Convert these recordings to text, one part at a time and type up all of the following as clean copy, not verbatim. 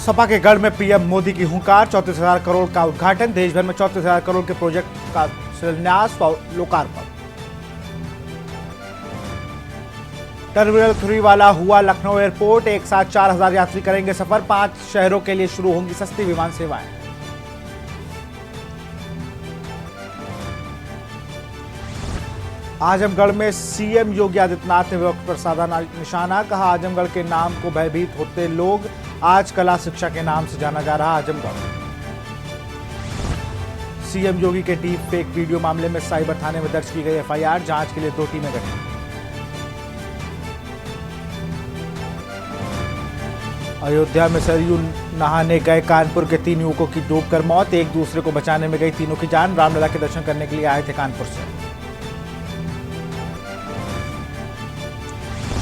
सपा के गढ़ में पीएम मोदी की हुंकार, 34,000 करोड़ का उद्घाटन। देश भर में 34,000 करोड़ के प्रोजेक्ट का शिलान्यास व लोकार्पण। टर्मिनल 3 वाला हुआ लखनऊ एयरपोर्ट, एक साथ 4,000 यात्री करेंगे सफर। 5 शहरों के लिए शुरू होंगी सस्ती विमान सेवाएं। आजमगढ़ में सीएम योगी आदित्यनाथ ने विपक्ष पर साधा निशाना, कहा आजमगढ़ के नाम को भयभीत होते लोग, आज कला शिक्षा के नाम से जाना जा रहा आजमगढ़। सीएम योगी के डीप फेक वीडियो मामले में साइबर थाने में दर्ज की गई एफआईआर, जांच के लिए 2 टीमें गठित। अयोध्या में सरयू नहाने गए कानपुर के 3 युवकों की डूबकर मौत, एक दूसरे को बचाने में गई तीनों की जान। रामलला के दर्शन करने के लिए आए थे कानपुर से।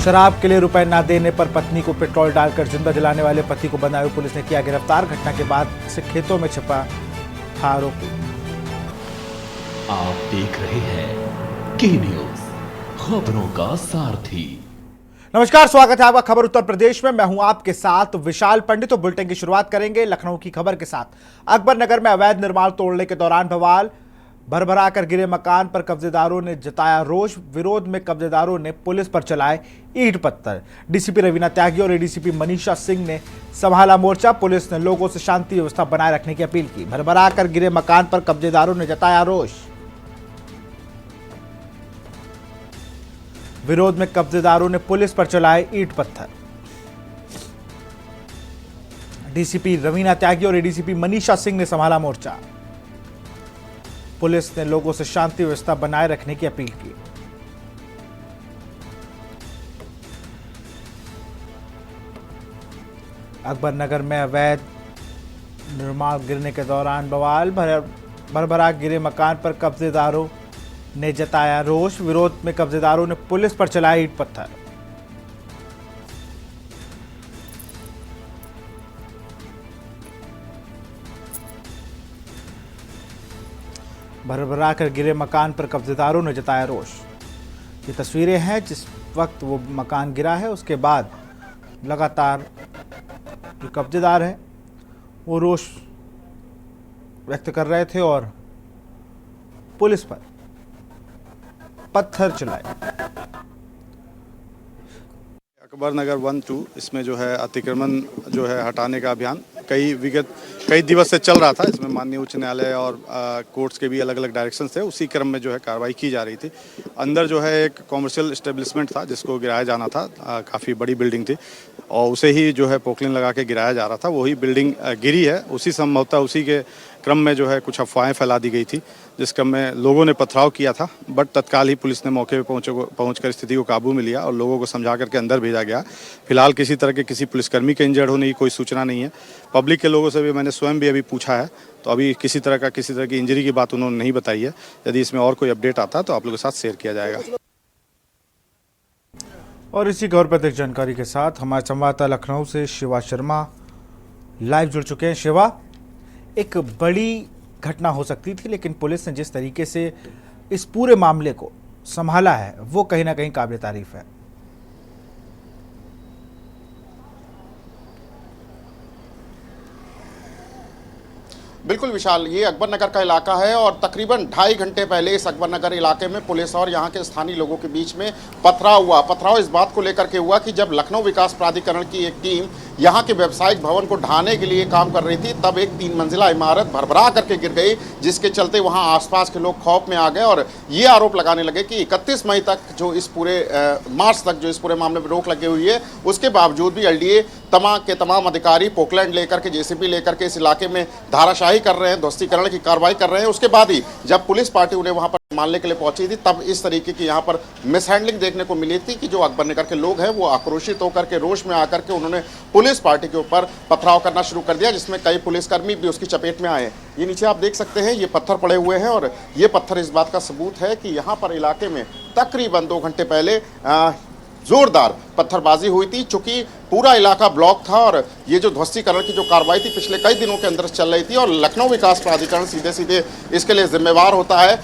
शराब के लिए रुपए न देने पर पत्नी को पेट्रोल डालकर जिंदा जलाने वाले पति को बदायूं पुलिस ने किया गिरफ्तार। घटना के बाद से खेतों में छिपा था आरोपी। आप देख रहे हैं के न्यूज, खबरों का सारथी। नमस्कार, स्वागत है आपका खबर उत्तर प्रदेश में। मैं हूं आपके साथ विशाल पंडित। तो बुलेटिन की शुरुआत करेंगे लखनऊ की खबर के साथ। अकबर नगर में अवैध निर्माण तोड़ने के दौरान बवाल, भरभरा कर गिरे मकान पर कब्जेदारों ने जताया रोष। विरोध में कब्जेदारों ने पुलिस पर चलाए ईंट पत्थर। डीसीपी रवीना त्यागी और एडीसीपी मनीषा सिंह ने संभाला मोर्चा। पुलिस ने लोगों से शांति व्यवस्था बनाए रखने की अपील की। भरभरा कर गिरे मकान पर कब्जेदारों ने जताया रोष। विरोध में कब्जेदारों ने पुलिस पर चलाए ईंट पत्थर। डीसीपी रवीना त्यागी और एडीसीपी मनीषा सिंह ने संभाला मोर्चा। पुलिस ने लोगों से शांति व्यवस्था बनाए रखने की अपील की। अकबर नगर में अवैध निर्माण गिरने के दौरान बवाल, भरभरा गिरे मकान पर कब्जेदारों ने जताया रोष। विरोध में कब्जेदारों ने पुलिस पर चलाए ईंट पत्थर। भरभरा कर गिरे मकान पर कब्जेदारों ने जताया रोष। ये तस्वीरें हैं जिस वक्त वो मकान गिरा है, उसके बाद लगातार जो कब्जेदार है वो रोष व्यक्त कर रहे थे और पुलिस पर पत्थर चलाए। अकबर नगर 1-2 इसमें जो है अतिक्रमण जो है हटाने का अभियान कई दिवस से चल रहा था। इसमें माननीय उच्च न्यायालय और कोर्ट्स के भी अलग अलग डायरेक्शन थे। उसी क्रम में जो है कार्रवाई की जा रही थी। अंदर जो है एक कॉमर्शियल एस्टेब्लिशमेंट था जिसको गिराया जाना था। काफ़ी बड़ी बिल्डिंग थी और उसे ही जो है पोकलिन लगा के गिराया जा रहा था। वही बिल्डिंग गिरी है। उसी संभवतः उसी के क्रम में जो है कुछ अफवाहें फैला दी गई थी, जिस क्रम में लोगों ने पथराव किया था। बट तत्काल ही पुलिस ने मौके पर पहुंचकर स्थिति को काबू में लिया और लोगों को समझा करके अंदर भेजा गया। फिलहाल किसी तरह के किसी पुलिसकर्मी के इंजर्ड होने की कोई सूचना नहीं है। पब्लिक के लोगों से भी मैंने स्वयं भी अभी पूछा है, तो अभी किसी तरह की इंजरी की बात उन्होंने नहीं बताई है। यदि इसमें और कोई अपडेट आता है तो आप लोगों के साथ शेयर किया जाएगा। और इसी खबर पर अधिक जानकारी के साथ हमारे संवाददाता लखनऊ से शिवा शर्मा लाइव जुड़ चुके हैं। शिवा, एक बड़ी घटना हो सकती थी, लेकिन पुलिस ने जिस तरीके से इस पूरे मामले को संभाला है वो कहीं ना कहीं काबिल तारीफ है। बिल्कुल विशाल, ये अकबर नगर का इलाका है और तकरीबन 2.5 घंटे पहले इस अकबर नगर इलाके में पुलिस और यहाँ के स्थानीय लोगों के बीच में पथराव हुआ। पथराव इस बात को लेकर के हुआ कि जब लखनऊ विकास प्राधिकरण की एक टीम यहाँ के व्यावसायिक भवन को ढहाने के लिए काम कर रही थी, तब एक 3 मंजिला इमारत भरभरा करके गिर गई, जिसके चलते वहाँ आसपास के लोग खौफ में आ गए और ये आरोप लगाने लगे कि 31 मई तक जो इस पूरे मार्च तक जो इस पूरे मामले में रोक लगी हुई है, उसके बावजूद भी एलडीए तमाम अधिकारी पोकलैंड लेकर के, जेसीबी लेकर के इस इलाके में धाराशाही कर रहे हैं, ध्वस्तीकरण की कार्रवाई कर रहे हैं। उसके बाद ही जब पुलिस पार्टी उन्हें वहां पर मानने के लिए पहुंची थी, तब इस तरीके की यहां पर मिसहैंडलिंग देखने को मिली थी कि जो अकबर नगर के लोग हैं वो आक्रोशित होकर के रोष में आकर के उन्होंने पुलिस पार्टी के ऊपर पथराव करना शुरू कर दिया, जिसमें कई पुलिसकर्मी भी उसकी चपेट में आए। ये नीचे आप देख सकते हैं, ये पत्थर पड़े हुए हैं और ये पत्थर इस बात का सबूत है कि यहाँ पर इलाके में तकरीबन 2 घंटे पहले जोरदार पत्थरबाजी हुई थी। चूंकि पूरा इलाका ब्लॉक था और ये जो ध्वस्तीकरण की जो कार्रवाई थी पिछले कई दिनों के अंदर चल रही थी और लखनऊ विकास प्राधिकरण सीधे सीधे इसके लिए जिम्मेवार होता है।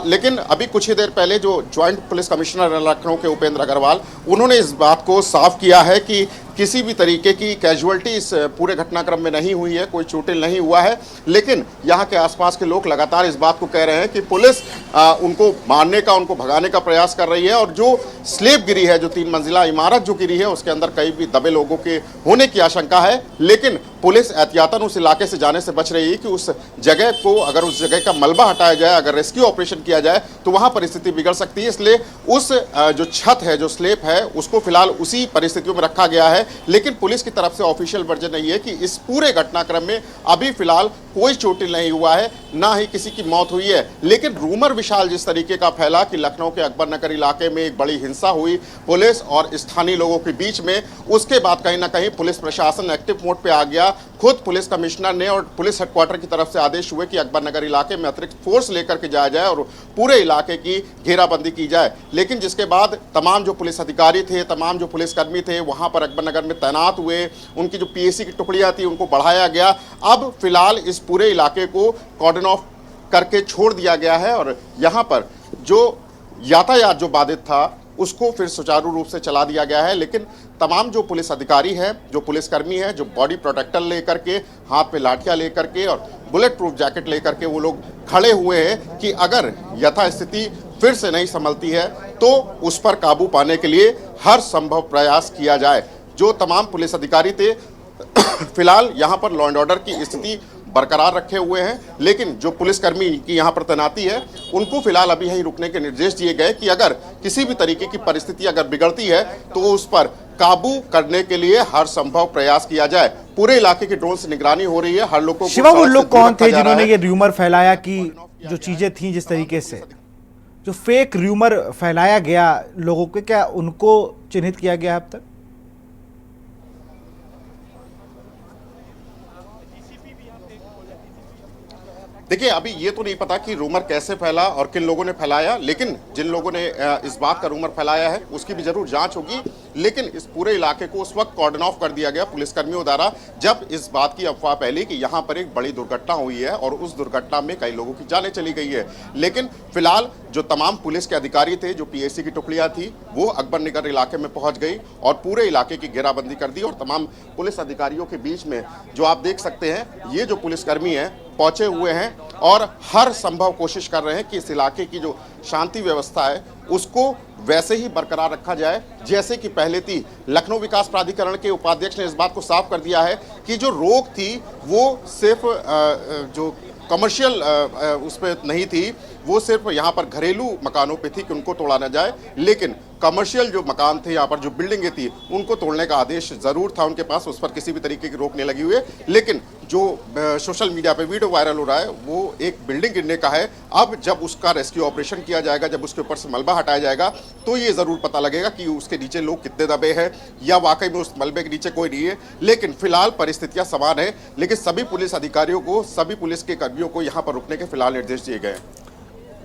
लेकिन अभी कुछ ही देर पहले जो ज्वाइंट पुलिस कमिश्नर लखनऊ के उपेंद्र अग्रवाल, उन्होंने इस बात को साफ किया है कि किसी भी तरीके की कैजुअल्टी इस पूरे घटनाक्रम में नहीं हुई है, कोई चोटिल नहीं हुआ है। लेकिन यहाँ के आसपास के लोग लगातार इस बात को कह रहे हैं कि पुलिस उनको मारने का, उनको भगाने का प्रयास कर रही है और जो स्लैब गिरी है, जो 3 मंजिला इमारत जो गिरी है, उसके अंदर कई भी दबे लोगों के होने की आशंका है। लेकिन पुलिस एहतियातन उस इलाके से जाने से बच रही है कि उस जगह को, अगर उस जगह का मलबा हटाया जाए, अगर रेस्क्यू ऑपरेशन किया जाए तो वहां परिस्थिति बिगड़ सकती है। इसलिए उस जो छत है, जो स्लैब है, उसको फिलहाल उसी परिस्थितियों में रखा गया है। लेकिन पुलिस की तरफ से ऑफिशियल वर्जन नहीं है कि इस पूरे घटनाक्रम में अभी फिलहाल कोई चोटिल नहीं हुआ है, ना ही किसी की मौत हुई है। लेकिन रूमर विशाल जिस तरीके का फैला कि लखनऊ के अकबर नगर इलाके में एक बड़ी हिंसा हुई पुलिस और स्थानीय लोगों के बीच में, उसके बाद कहीं ना कहीं पुलिस प्रशासन एक्टिव मोड पे आ गया। खुद पुलिस कमिश्नर ने और पुलिस हेडक्वार्टर की तरफ से आदेश हुए कि अकबर नगर इलाके में अतिरिक्त फोर्स लेकर के जाया जाए और पूरे इलाके की घेराबंदी की जाए। लेकिन जिसके बाद तमाम जो पुलिस अधिकारी थे, तमाम जो पुलिसकर्मी थे, वहां पर अकबर नगर में तैनात हुए। उनकी जो पीएसी की टुकड़ियां थी उनको बढ़ाया गया। अब फिलहाल इस पूरे इलाके को कॉर्डन ऑफ करके छोड़ दिया गया है और यहाँ पर जो यातायात जो बाधित था उसको फिर सुचारू रूप से चला दिया गया है। लेकिन तमाम जो पुलिस अधिकारी हैं, जो पुलिसकर्मी हैं, जो बॉडी प्रोटेक्टर लेकर के, हाथ पे लाठियां लेकर के और बुलेट प्रूफ जैकेट लेकर के वो लोग खड़े हुए हैं कि अगर यथास्थिति फिर से नहीं संभलती है तो उस पर काबू पाने के लिए हर संभव प्रयास किया जाए। जो तमाम पुलिस अधिकारी थे फिलहाल यहाँ पर लॉ एंड ऑर्डर की स्थिति बरकरार रखे हुए हैं। लेकिन जो पुलिसकर्मी की यहाँ पर तैनाती है उनको फिलहाल अभी यहीं रुकने के निर्देश दिए गए कि अगर किसी भी तरीके की परिस्थिति अगर बिगड़ती है तो उस पर काबू करने के लिए हर संभव प्रयास किया जाए। पूरे इलाके की ड्रोन से निगरानी हो रही है। हर लोगों को शिवा, वो लोग कौन थे जिन्होंने ये र्यूमर फैलाया कि जो चीजें थी जिस तरीके से जो फेक र्यूमर फैलाया गया लोगों के, क्या उनको चिन्हित किया गया अब तक? देखिए, अभी ये तो नहीं पता कि रूमर कैसे फैला और किन लोगों ने फैलाया, लेकिन जिन लोगों ने इस बात का रूमर फैलाया है उसकी भी जरूर जांच होगी। लेकिन इस पूरे इलाके को उस वक्त कॉर्डन ऑफ कर दिया गया पुलिसकर्मियों द्वारा जब इस बात की अफवाह फैली कि यहाँ पर एक बड़ी दुर्घटना हुई है और उस दुर्घटना में कई लोगों की जानें चली गई है। लेकिन फिलहाल जो तमाम पुलिस के अधिकारी थे, जो पीएसी की टुकड़ियां थी, वो अकबर नगर इलाके में पहुंच गई और पूरे इलाके की घेराबंदी कर दी। और तमाम पुलिस अधिकारियों के बीच में जो आप देख सकते हैं, ये जो पुलिसकर्मी हैं पहुंचे हुए हैं और हर संभव कोशिश कर रहे हैं कि इस इलाके की जो शांति व्यवस्था है उसको वैसे ही बरकरार रखा जाए जैसे कि पहले थी। लखनऊ विकास प्राधिकरण के उपाध्यक्ष ने इस बात को साफ कर दिया है कि जो रोक थी वो सिर्फ जो कमर्शियल उस पर नहीं थी, वो सिर्फ यहाँ पर घरेलू मकानों पे थी कि उनको तोड़ा ना जाए। लेकिन कमर्शियल जो मकान थे, यहाँ पर जो बिल्डिंगें थी, उनको तोड़ने का आदेश जरूर था उनके पास, उस पर किसी भी तरीके की रोक नहीं लगी हुई है। लेकिन जो सोशल मीडिया पे वीडियो वायरल हो रहा है वो एक बिल्डिंग गिरने का है। अब जब उसका रेस्क्यू ऑपरेशन किया जाएगा, जब उसके ऊपर से मलबा हटाया जाएगा तो ये जरूर पता लगेगा कि उसके नीचे लोग कितने दबे हैं या वाकई में उस मलबे के नीचे कोई नहीं है। लेकिन फिलहाल परिस्थितियां समान है। लेकिन सभी पुलिस अधिकारियों को, सभी पुलिस के कर्मियों को यहाँ पर रुकने के फिलहाल निर्देश दिए गए हैं।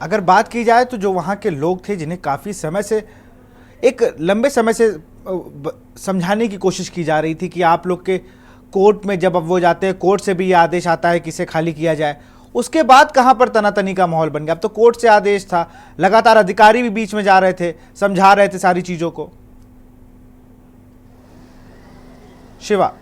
अगर बात की जाए तो जो वहाँ के लोग थे जिन्हें काफ़ी समय से, एक लंबे समय से समझाने की कोशिश की जा रही थी कि आप लोग के कोर्ट में जब अब वो जाते हैं, कोर्ट से भी ये आदेश आता है कि इसे खाली किया जाए, उसके बाद कहाँ पर तनातनी का माहौल बन गया? अब तो कोर्ट से आदेश था, लगातार अधिकारी भी बीच में जा रहे थे, समझा रहे थे सारी चीज़ों को। शिवा,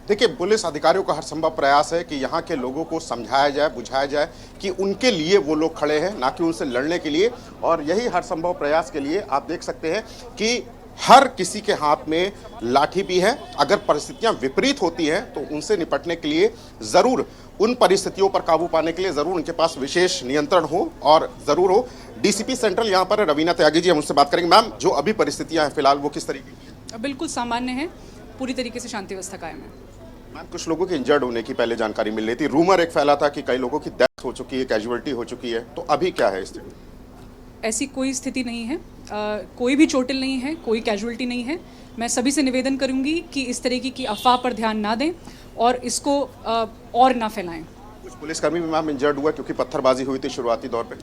देखिए, पुलिस अधिकारियों का हर संभव प्रयास है कि यहाँ के लोगों को समझाया जाए, बुझाया जाए कि उनके लिए वो लोग खड़े हैं, ना कि उनसे लड़ने के लिए। और यही हर संभव प्रयास के लिए आप देख सकते हैं कि हर किसी के हाथ में लाठी भी है। अगर परिस्थितियां विपरीत होती हैं तो उनसे निपटने के लिए ज़रूर, उन परिस्थितियों पर काबू पाने के लिए ज़रूर उनके पास विशेष नियंत्रण हो और ज़रूर हो। डीसीपी सेंट्रल यहाँ पर रवीना त्यागी जी, हम उनसे बात करेंगे। मैम, जो अभी परिस्थितियाँ हैं फिलहाल वो किस तरीके की हैं? बिल्कुल सामान्य है, पूरी तरीके से शांति व्यवस्था कायम है। मैम, कुछ लोगों के इंजर्ड होने की पहले जानकारी मिल रही थी, रूमर एक फैला था कि कई लोगों की डेथ हो चुकी है, कैजुअलिटी हो चुकी है, तो अभी क्या है स्थिति? ऐसी कोई स्थिति नहीं है, कोई भी चोटिल नहीं है, कोई कैजुअलिटी नहीं है। मैं सभी से निवेदन करूंगी कि इस तरीके की अफवाह पर ध्यान ना दें और इसको और ना फैलाएं। कुछ पुलिसकर्मी भी मैम इंजर्ड हुआ क्योंकि पत्थरबाजी हुई थी शुरुआती दौर पे?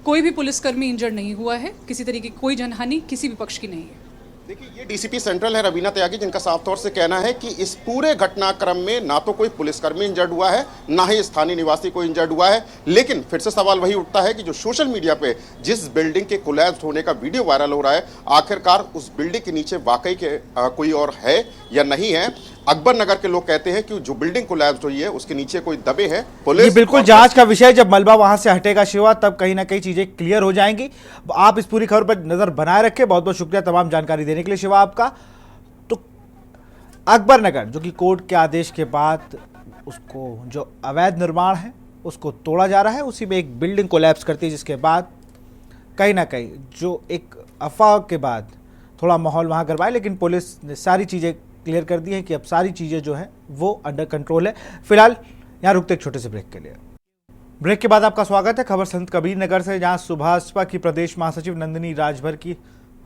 कोई भी पुलिसकर्मी इंजर्ड नहीं हुआ है, किसी तरीके की कोई जनहानि किसी भी पक्ष की नहीं है। देखिए, ये डीसीपी सेंट्रल है रवीना त्यागी, जिनका साफ तौर से कहना है कि इस पूरे घटनाक्रम में ना तो कोई पुलिसकर्मी इंजर्ड हुआ है, ना ही स्थानीय निवासी कोई इंजर्ड हुआ है। लेकिन फिर से सवाल वही उठता है कि जो सोशल मीडिया पे जिस बिल्डिंग के कोलैप्स होने का वीडियो वायरल हो रहा है, आखिरकार उस बिल्डिंग के नीचे वाकई के कोई और है या नहीं है। अकबर नगर के लोग कहते हैं कि जो बिल्डिंग कोलैप्स हुई है उसके नीचे कोई दबे हैं। ये पुलिस बिल्कुल जांच का विषय, जब मलबा वहां से हटेगा शिवा, तब कहीं ना कहीं चीजें क्लियर हो जाएंगी। आप इस पूरी खबर पर नजर बनाए रखें। बहुत बहुत शुक्रिया तमाम जानकारी देने के लिए शिवा आपका। तो अकबर नगर, जो कि कोर्ट के आदेश के बाद उसको जो अवैध निर्माण है उसको तोड़ा जा रहा है, उसी में एक बिल्डिंग कोलैप्स करती है, जिसके बाद कहीं ना कहीं जो एक अफवाह के बाद थोड़ा माहौल वहाँ गरमाया, लेकिन पुलिस ने सारी चीज़ें क्लियर कर दी है कि अब सारी चीज़ें जो है वो अंडर कंट्रोल है। फिलहाल यहाँ रुकते एक छोटे से ब्रेक के लिए। ब्रेक के बाद आपका स्वागत है। खबर संत कबीर नगर से, जहाँ सुभाषपा की प्रदेश महासचिव नंदिनी राजभर की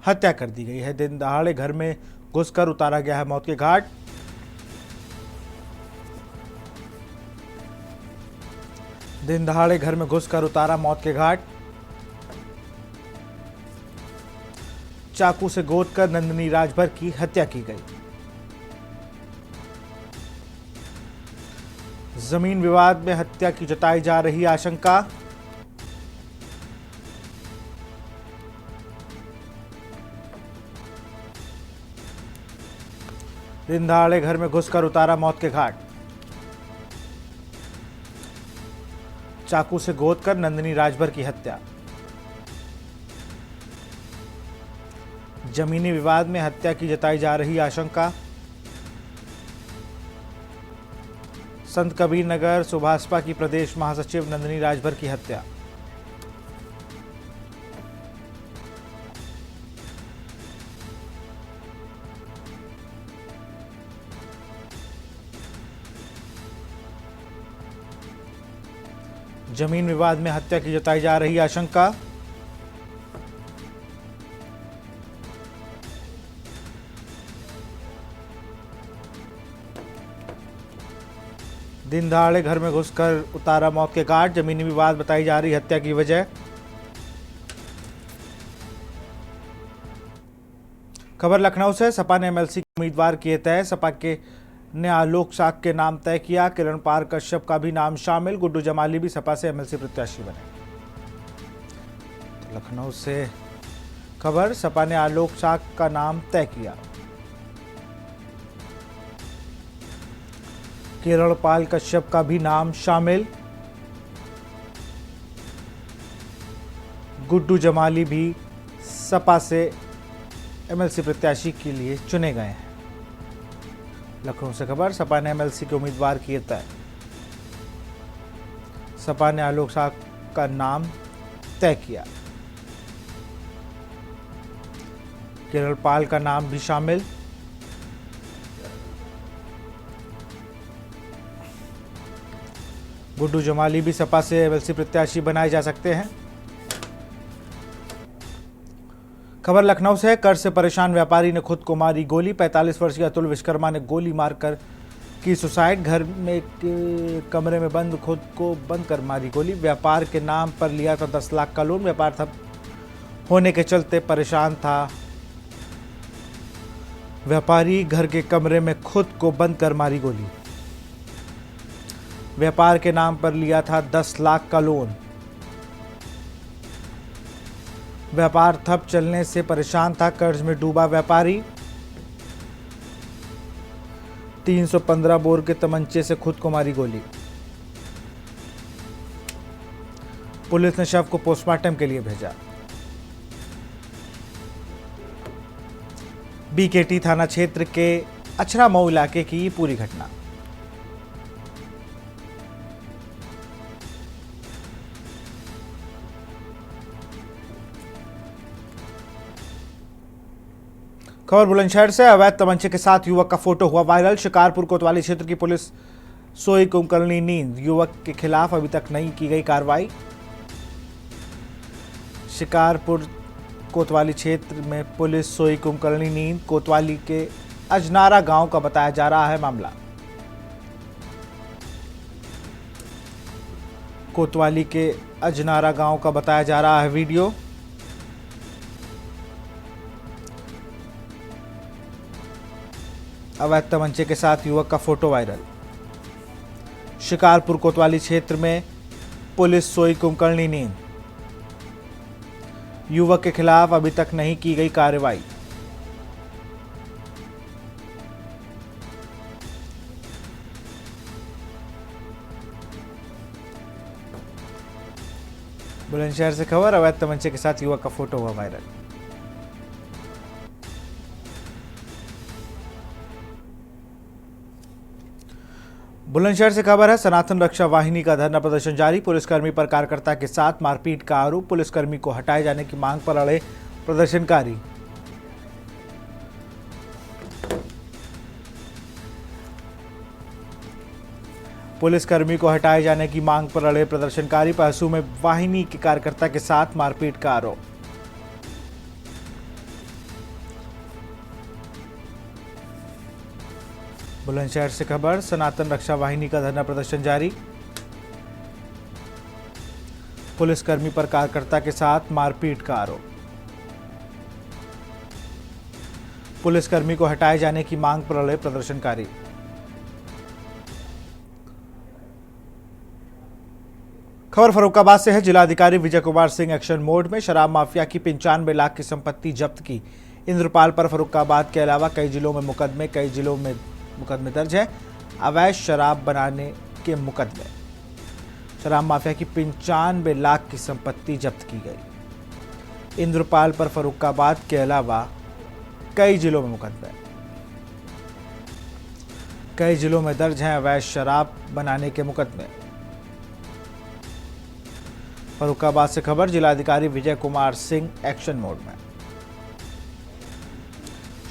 हत्या कर दी गई है। दिन दहाड़े घर में घुसकर उतारा गया है मौत के घाट। दिन दहाड़े घर में घुसकर उतारा मौत के घाट। चाकू से गोदकर नंदिनी राजभर की हत्या की गई। जमीन विवाद में हत्या की जताई जा रही आशंका। दिन दहाड़े घर में घुसकर उतारा मौत के घाट। चाकू से गोदकर नंदिनी राजभर की हत्या। जमीनी विवाद में हत्या की जताई जा रही आशंका। संत कबीर नगर सुभाषपा की प्रदेश महासचिव नंदिनी राजभर की हत्या। जमीन विवाद में हत्या की जताई जा रही आशंका। दिन दहाड़े घर में घुसकर उतारा मौत के घाट। जमीनी विवाद बताई जा रही हत्या की वजह। खबर लखनऊ से, सपा ने एमएलसी के उम्मीदवार किए तय। सपा के ने आलोक साक के नाम तय किया। किरण पार कश्यप का भी नाम शामिल। गुड्डू जमाली भी सपा से एमएलसी प्रत्याशी बने। तो लखनऊ से खबर, सपा ने आलोक साक का नाम तय किया। किरण पाल कश्यप का भी नाम शामिल। गुड्डू जमाली भी सपा से एमएलसी प्रत्याशी के लिए चुने गए हैं। लखनऊ से खबर, सपा ने एमएलसी के उम्मीदवार किए तय। सपा ने आलोक साक का नाम तय किया। किरण पाल का नाम भी शामिल। गुड्डू जमाली भी सपा से एमएलसी प्रत्याशी बनाए जा सकते हैं। खबर लखनऊ से, कर्ज से परेशान व्यापारी ने खुद को मारी गोली। 45 वर्षीय अतुल विश्वकर्मा ने गोली मारकर की सुसाइड। घर में कमरे में बंद खुद को बंद कर मारी गोली। व्यापार के नाम पर लिया था 10 लाख का लोन। व्यापार ठप होने के चलते परेशान था व्यापारी। घर के कमरे में खुद को बंद कर मारी गोली। व्यापार के नाम पर लिया था 10 लाख का लोन। व्यापार ठप चलने से परेशान था, कर्ज में डूबा व्यापारी। 315 बोर के तमंचे से खुद को मारी गोली। पुलिस ने शव को पोस्टमार्टम के लिए भेजा। बीकेटी थाना क्षेत्र के अछरा मऊ इलाके की पूरी घटना। खबर बुलंदशहर से, अवैध तमंचे के साथ युवक का फोटो हुआ वायरल। शिकारपुर कोतवाली क्षेत्र की पुलिस सोई कुंभकर्णी नींद। युवक के खिलाफ अभी तक नहीं की गई कार्रवाई। शिकारपुर कोतवाली क्षेत्र में पुलिस सोई कुंभकर्णी नींद। कोतवाली के अजनारा गांव का बताया जा रहा है मामला। कोतवाली के अजनारा गांव का बताया जा रहा है वीडियो। अवैध तमंचे के साथ युवक का फोटो वायरल। शिकारपुर कोतवाली क्षेत्र में पुलिस सोई कुंभकर्णी नींद। युवक के खिलाफ अभी तक नहीं की गई कार्रवाई। बुलंदशहर से खबर, अवैध तमंचे के साथ युवक का फोटो हुआ वायरल। बुलंदशहर से खबर है, सनातन रक्षा वाहिनी का धरना प्रदर्शन जारी। पुलिसकर्मी पर कार्यकर्ता के साथ मारपीट का आरोप। पुलिसकर्मी को हटाए जाने की मांग पर अड़े प्रदर्शनकारी। पुलिसकर्मी को हटाए जाने की मांग पर अड़े प्रदर्शनकारी। पहसू में वाहिनी के कार्यकर्ता के साथ मारपीट का आरोप। बुलंदशहर से खबर, सनातन रक्षा वाहिनी का धरना प्रदर्शन जारी। पुलिसकर्मी पर कार्यकर्ता के साथ मारपीट का आरोप। पुलिसकर्मी को हटाए जाने की मांग पर अड़े प्रदर्शनकारी। खबर फर्रुखाबाद से है। जिलाधिकारी विजय कुमार सिंह एक्शन मोड में। शराब माफिया की 95 लाख की संपत्ति जब्त की। इंद्रपाल पर फर्रुखाबाद के अलावा कई जिलों में मुकदमे दर्ज है। अवैध शराब बनाने के मुकदमे। शराब माफिया की 95 लाख की संपत्ति जब्त की गई। इंद्रपाल पर फर्रुखाबाद के अलावा कई जिलों में मुकदमे। कई जिलों में दर्ज हैं अवैध शराब बनाने के मुकदमे। फर्रुखाबाद से खबर, जिलाधिकारी विजय कुमार सिंह एक्शन मोड में।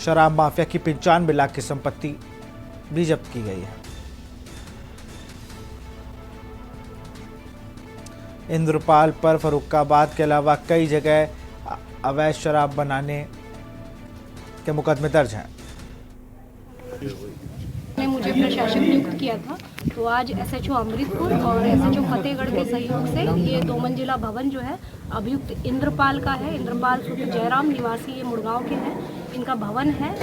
शराब माफिया की 95 लाख की संपत्ति भी जब्त की गई है। इंद्रपाल पर फर्रुखाबाद के अलावा कई जगह अवैध शराब बनाने के मुकदमे दर्ज हैं। ने मुझे प्रशासक नियुक्त किया था, तो आज एसएचओ अमृतपुर और एसएचओ फतेहगढ़ के सहयोग से ये 2 मंजिला भवन जो है अभियुक्त इंद्रपाल का है। इंद्रपाल सुख जयराम निवासी ये मुड़गांव के हैं। इनका भवन है,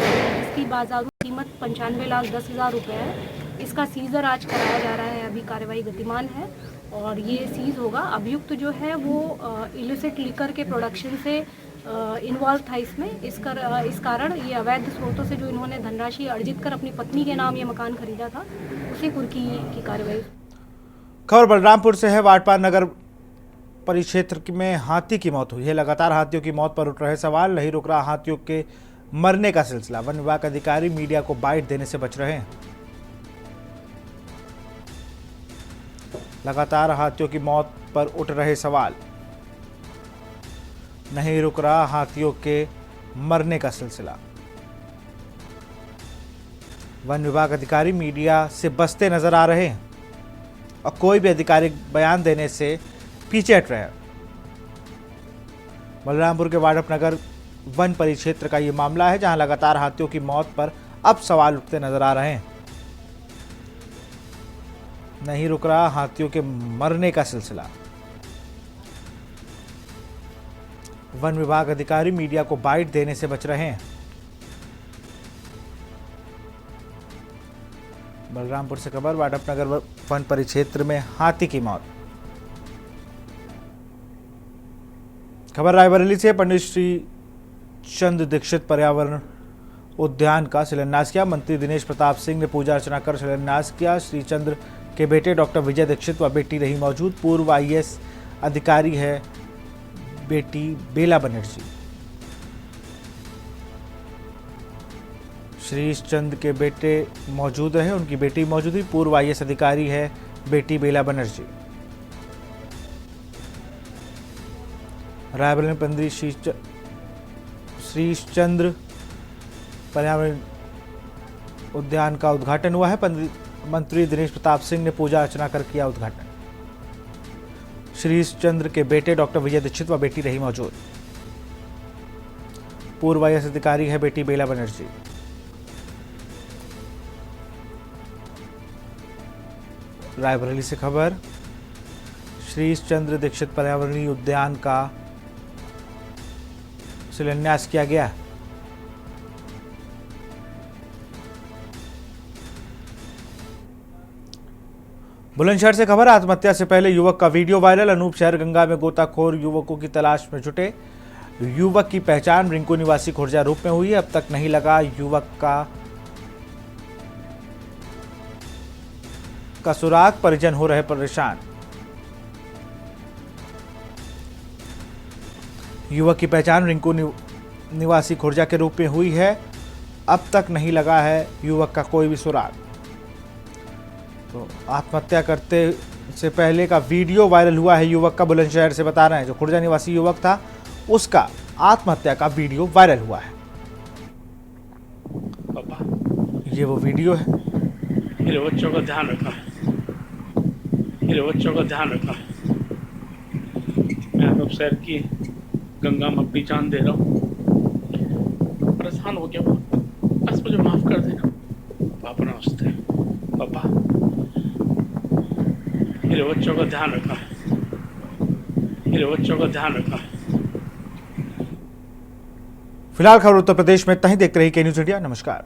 इसकी बाजारू कीमत 95,10,000 रुपये है। इसका सीजर आज कराया जा रहा है, अभी कार्रवाई गतिमान है और ये सीज होगा। अभियुक्त जो है वो इलिसिट लिकर के प्रोडक्शन से इन्वॉल्व था इसमें। इस कारण ये अवैध स्रोतों से जो इन्होंने धनराशि अर्जित कर अपनी पत्नी के नाम ये मकान खरीदा था, उसी कुर्की की कार्रवाई। खबर बलरामपुर से है। वाटपार नगर परिक्षेत्र में हाथी की मौत हुई है। लगातार हाथियों की मौत पर उठ रहे सवाल। नहीं रुक रहा हाथियों के मरने का सिलसिला। वन विभाग अधिकारी मीडिया को बाइट देने से बच रहे हैं। लगातार हाथियों की मौत पर उठ रहे सवाल। नहीं रुक रहा हाथियों के मरने का सिलसिला। वन विभाग अधिकारी मीडिया से बचते नजर आ रहे हैं और कोई भी आधिकारिक बयान देने से पीछे हट रहे हैं। बलरामपुर के वाड़प नगर वन परिक्षेत्र का ये मामला है, जहां लगातार हाथियों की मौत पर अब सवाल उठते नजर आ रहे हैं। नहीं रुक रहा हाथियों के मरने का सिलसिला। वन विभाग अधिकारी मीडिया को बाइट देने से बच रहे हैं। बलरामपुर से खबर, वाड़प नगर वन परिक्षेत्र में हाथी की मौत। खबर रायबरेली से। पंडित श्री चंद्र दीक्षित पर्यावरण उद्यान का शिलान्यास किया। मंत्री दिनेश प्रताप सिंह ने पूजा अर्चना कर शिलान्यास किया। श्री चंद्र के बेटे डॉक्टर विजय दीक्षित व बेटी रही मौजूद। पूर्व IAS अधिकारी है बेटी बेला बनर्जी। श्री चंद्र के बेटे मौजूद रहे, उनकी बेटी मौजूद हुई। पूर्व IAS अधिकारी है बेटी बेला बनर्जी। रायबरेली में पंडित श्री चंद्र पर्यावरण उद्यान का उद्घाटन हुआ है। मंत्री दिनेश प्रताप सिंह ने पूजा अर्चना कर किया उद्घाटन। श्री चंद्र के बेटे डॉक्टर विजय दीक्षित व बेटी रही मौजूद। पूर्व IAS अधिकारी है बेटी बेला बनर्जी। रायबरेली से खबर, श्री चंद्र दीक्षित पर्यावरणीय उद्यान का शिलान्यास किया गया। बुलंदशहर से खबर, आत्महत्या से पहले युवक का वीडियो वायरल। अनूप शहर गंगा में गोताखोर युवकों की तलाश में जुटे। युवक की पहचान रिंकू निवासी खुर्जा रूप में हुई है। अब तक नहीं लगा युवक का सुराग, परिजन हो रहे परेशान। युवक की पहचान रिंकू निवासी खुर्जा के रूप में हुई है। अब तक नहीं लगा है युवक का कोई भी सुराग। तो आत्महत्या करते से पहले का वीडियो वायरल हुआ है युवक का। बुलंदशहर से बता रहे हैं, जो खुर्जा निवासी युवक था उसका आत्महत्या का वीडियो वायरल हुआ है। पापा, ये वो वीडियो है। मेरे बच्चों का ध्यान रखना, मेरे बच्चों का ध्यान रखना। मैं अनूप शहर की गंगा में अपनी जान दे रहा हूँ। परेशान हो गया, बस मुझे माफ कर देना। पापा नमस्ते। पापा, मेरे बच्चों का ध्यान रखना, मेरे बच्चों का ध्यान रखना। फिलहाल खबर उत्तर प्रदेश में इतना ही। देखते रहिए के न्यूज़ इंडिया। नमस्कार।